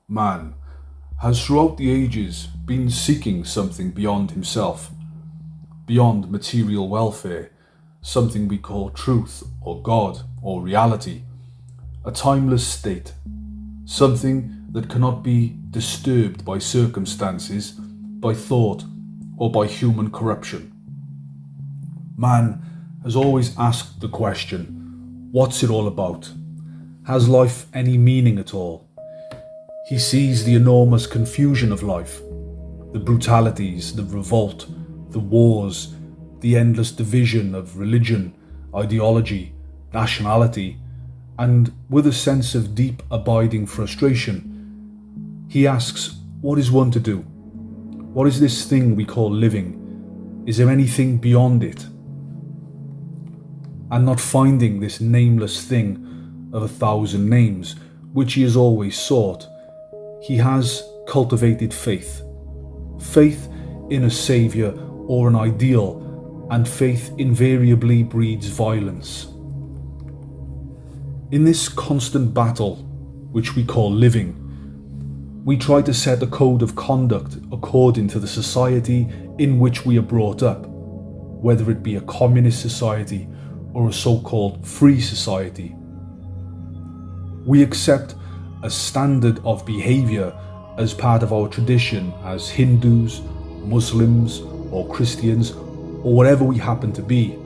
Man has throughout the ages been seeking something beyond himself, beyond material welfare, something we call truth or God or reality, a timeless state, something that cannot be disturbed by circumstances, by thought, or by human corruption. Man has always asked the question, what's it all about? Has life any meaning at all? He sees the enormous confusion of life, the brutalities, the revolt, the wars, the endless division of religion, ideology, nationality, and with a sense of deep abiding frustration, he asks, what is one to do? What is this thing we call living? Is there anything beyond it? And not finding this nameless thing of 1,000 names, which he has always sought, he has cultivated faith. Faith in a saviour or an ideal, and faith invariably breeds violence. In this constant battle, which we call living, we try to set a code of conduct according to the society in which we are brought up, whether it be a communist society or a so-called free society. We accept a standard of behaviour as part of our tradition as Hindus, Muslims, or Christians, or whatever we happen to be.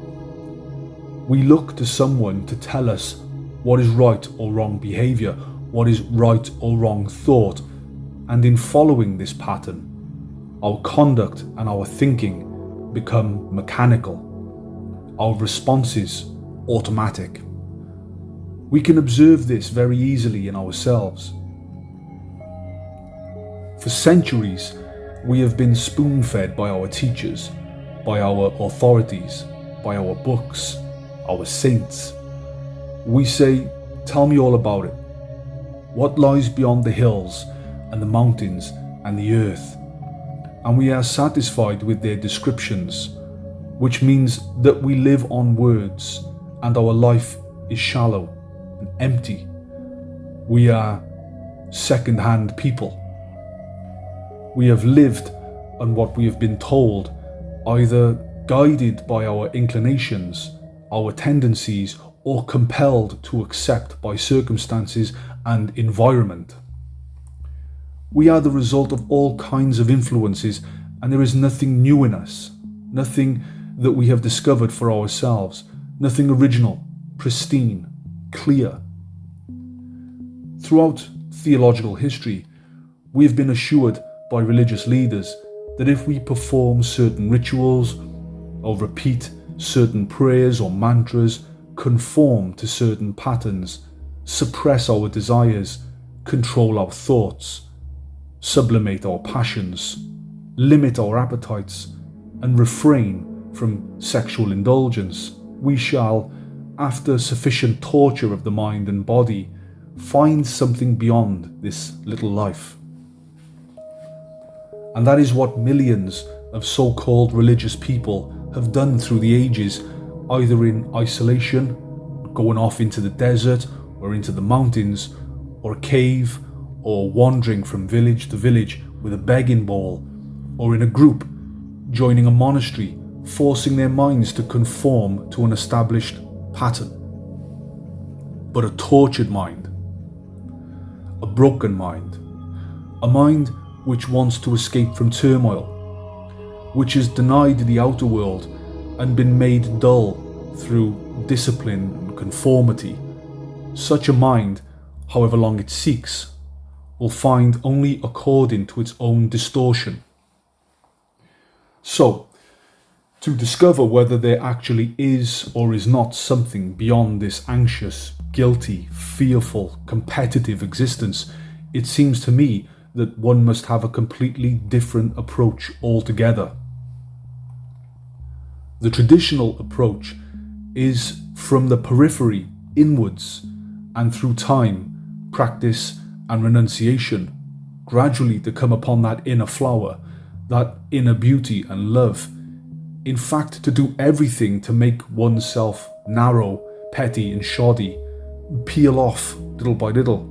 We look to someone to tell us what is right or wrong behaviour, what is right or wrong thought, and in following this pattern, our conduct and our thinking become mechanical, our responses automatic. We can observe this very easily in ourselves. For centuries, we have been spoon-fed by our teachers, by our authorities, by our books, our saints. We say, tell me all about it. What lies beyond the hills and the mountains and the earth? And we are satisfied with their descriptions, which means that we live on words and our life is shallow and empty. We are second-hand people. We have lived on what we have been told, either guided by our inclinations, our tendencies, or compelled to accept by circumstances and environment. We are the result of all kinds of influences, and there is nothing new in us, nothing that we have discovered for ourselves, nothing original, pristine, clear. Throughout theological history, we have been assured by religious leaders that if we perform certain rituals or repeat certain prayers or mantras, conform to certain patterns, suppress our desires, control our thoughts, sublimate our passions, limit our appetites, and refrain from sexual indulgence, we shall, after sufficient torture of the mind and body, find something beyond this little life. And that is what millions of so-called religious people have done through the ages, either in isolation, going off into the desert or into the mountains, or a cave, or wandering from village to village with a begging bowl, or in a group, joining a monastery, forcing their minds to conform to an established pattern. But a tortured mind, a broken mind, a mind which wants to escape from turmoil, which has denied the outer world and been made dull through discipline and conformity. Such a mind, however long it seeks, will find only according to its own distortion. So, to discover whether there actually is or is not something beyond this anxious, guilty, fearful, competitive existence, it seems to me that one must have a completely different approach altogether. The traditional approach is from the periphery inwards, and through time, practice, and renunciation, gradually to come upon that inner flower, that inner beauty and love. In fact, to do everything to make oneself narrow, petty, and shoddy, peel off little by little.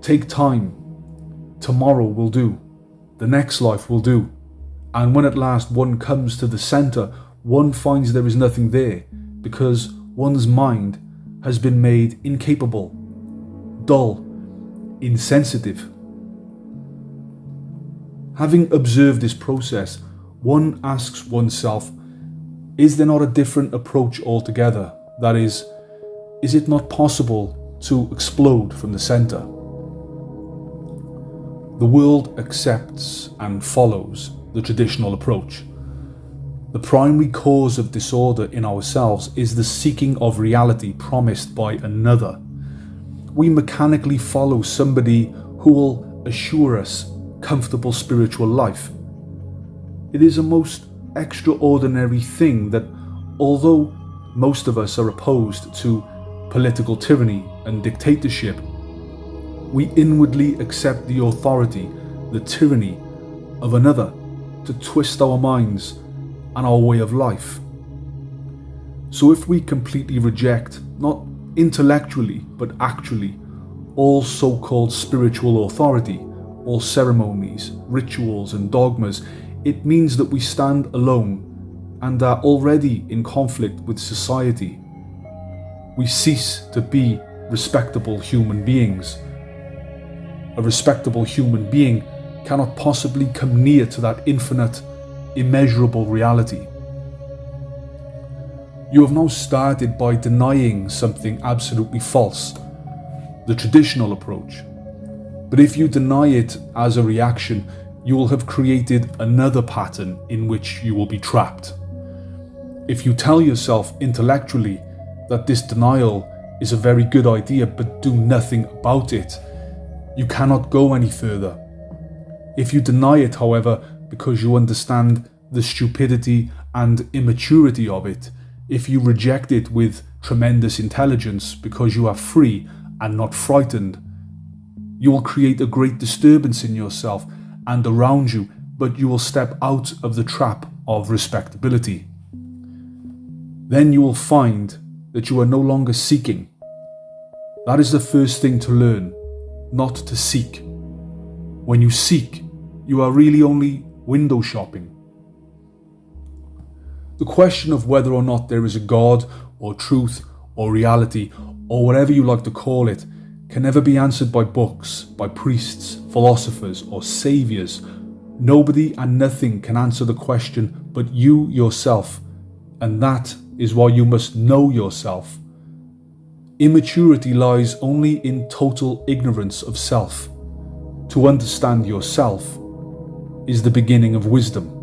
Take time tomorrow will do, the next life will do. And when at last one comes to the center, one finds there is nothing there, because one's mind has been made incapable, dull, insensitive. Having observed this process, one asks oneself, is there not a different approach altogether? That is it not possible to explode from the center? The world accepts and follows the traditional approach. The primary cause of disorder in ourselves is the seeking of reality promised by another. We mechanically follow somebody who will assure us comfortable spiritual life. It is a most extraordinary thing that although most of us are opposed to political tyranny and dictatorship, we inwardly accept the authority, the tyranny of another to twist our minds and our way of life. So if we completely reject, not intellectually but actually, all so-called spiritual authority, all ceremonies, rituals and dogmas, it means that we stand alone and are already in conflict with society. We cease to be respectable human beings. A respectable human being cannot possibly come near to that infinite, immeasurable reality. You have now started by denying something absolutely false, the traditional approach. But if you deny it as a reaction, you will have created another pattern in which you will be trapped. If you tell yourself intellectually that this denial is a very good idea but do nothing about it, you cannot go any further. If you deny it, however, because you understand the stupidity and immaturity of it, if you reject it with tremendous intelligence because you are free and not frightened, you will create a great disturbance in yourself and around you, but you will step out of the trap of respectability. Then you will find that you are no longer seeking. That is the first thing to learn, not to seek. When you seek, you are really only window shopping. The question of whether or not there is a God or truth or reality or whatever you like to call it can never be answered by books, by priests, philosophers or saviors. Nobody and nothing can answer the question but you yourself, and that is why you must know yourself. Immaturity lies only in total ignorance of self. To understand yourself is the beginning of wisdom.